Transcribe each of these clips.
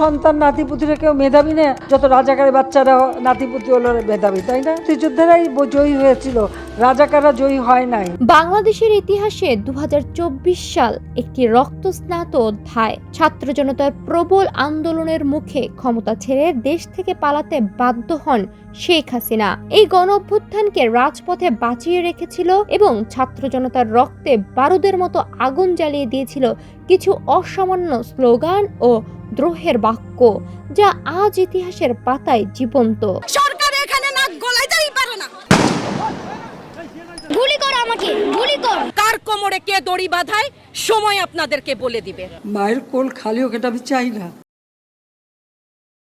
সন্তান নাতিপুতিরা কেউ মেধাবী না, যত রাজাকারের বাচ্চারা নাতিপুতি হলো মেধাবী, তাই না? মুক্তিযোদ্ধারাই জয়ী হয়েছিল, রাজাকাররা জয়ী হয় নাই। বাংলাদেশের ইতিহাসে 2024 সাল একটি রক্তস্নাত অধ্যায়। ছাত্র জনতার প্রবল আন্দোলনের মুখে ক্ষমতা ছেড়ে দেশ থেকে পালাতে বাধ্য হন শেখ হাসিনা। এই গণ অভ্যুত্থানকে রাজপথে বাঁচিয়ে রেখেছিল এবং ছাত্র জনতার রক্তে বারুদের মতো আগুন জ্বালিয়ে দিয়েছিল কিছু অসামান্য স্লোগান ও দ্রোহের বাক্য, যা আজ ইতিহাসের পাতায় জীবন্ত। সরকার এখানে নাক গলাইতেই পারে না। গুলি কর আমাকে, গুলি কর। কার কোমরে কে দড়ি বাঁধায় সময় আপনাদেরকে বলে দিবে। মায়ের কোল খালি হোক, এটা আমি চাই না।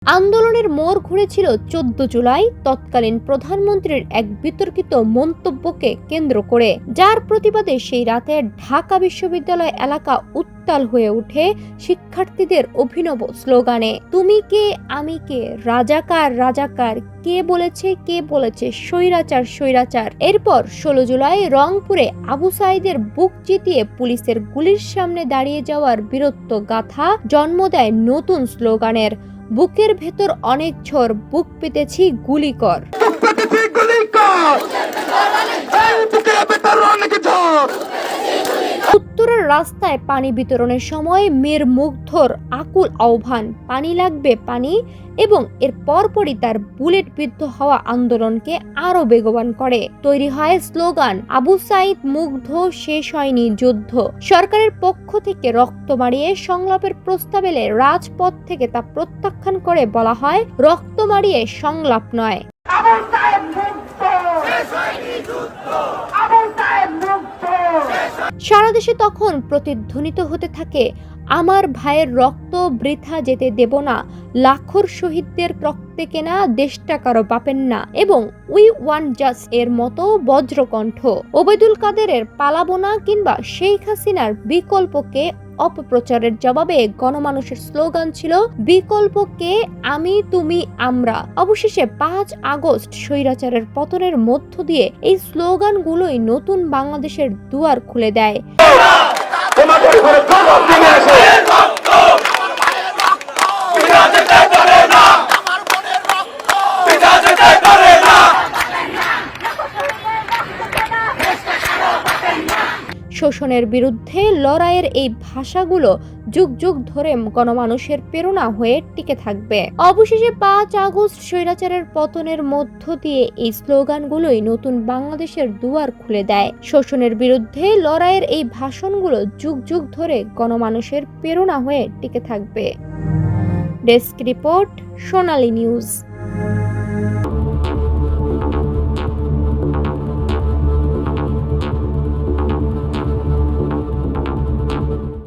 আন্দোলনের মোড় ঘুরেছিল 14 জুলাই তৎকালীন প্রধানমন্ত্রীর এক বিতর্কিত মন্তব্যকে কেন্দ্র করে, যার প্রতিবাদে সেই রাতে ঢাকা বিশ্ববিদ্যালয় এলাকা উত্তাল হয়ে ওঠে শিক্ষার্থীদের অভিনব স্লোগানে। তুমি কে, আমি কে, রাজাকার রাজাকার, কে বলেছে স্বৈরাচার স্বৈরাচার। এরপর 16 জুলাই রংপুরে আবু সাঈদের বুক চিতিয়ে পুলিশের গুলির সামনে দাঁড়িয়ে যাওয়ার বীরত্ব গাথা জন্ম দেয় নতুন স্লোগানের। বুকের ভেতর অনেক ঝড়, বুক পেতেছি গুলি কর। উত্তরের রাস্তায় পানি বিতরণের সময় মেয়ের মুগ্ধর আকুল আহ্বান, পানি লাগবে পানি, এবং এর পরপরই তার বুলেট বিদ্ধ হওয়া আন্দোলনকে আরো বেগবান করে। তৈরি হয় স্লোগান, আবু সাঈদ মুগ্ধ, শেষ হয়নি যুদ্ধ। সরকারের পক্ষ থেকে রক্ত মারিয়ে সংলাপের প্রস্তাব এলে রাজপথ থেকে তা প্রত্যাখ্যান করে বলা হয়, রক্ত মারিয়ে সংলাপ নয়। সারা দেশে তখন প্রতিধ্বনিত হতে থাকে, আমার ভাইয়ের রক্ত বৃথা যেতে দেব না, লাখোর শহীদদের রক্তে কেনা দেশটা কারো বাপেন না, এবং উই ওয়ান্ট জাস্ট এর মতো বজ্রকণ্ঠ। ওবায়দুল কাদেরের পালাবো না কিংবা শেখ হাসিনার বিকল্পকে অপপ্রচারের জবাবে গণমানুষের স্লোগান ছিল, বিকল্পকে আমি তুমি আমরা। অবশেষে 5 আগস্ট স্বৈরাচারের পতনের মধ্য দিয়ে এই স্লোগানগুলোই নতুন বাংলাদেশের দুয়ার খুলে দেয়। শোষণের বিরুদ্ধে লড়াইয়ের এই ভাষাগুলো যুগ যুগ ধরে গণমানুষের প্রেরণা হয়ে টিকে থাকবে। অবশেষে 5 আগস্ট স্বৈরাচারের পতনের মধ্য দিয়ে এই স্লোগানগুলোই নতুন বাংলাদেশের দুয়ার খুলে দেয়। শোষণের বিরুদ্ধে লড়াইয়ের এই ভাষণগুলো যুগ যুগ ধরে গণমানুষের প্রেরণা হয়ে টিকে থাকবে। ডেস্ক রিপোর্ট, সোনালী নিউজ।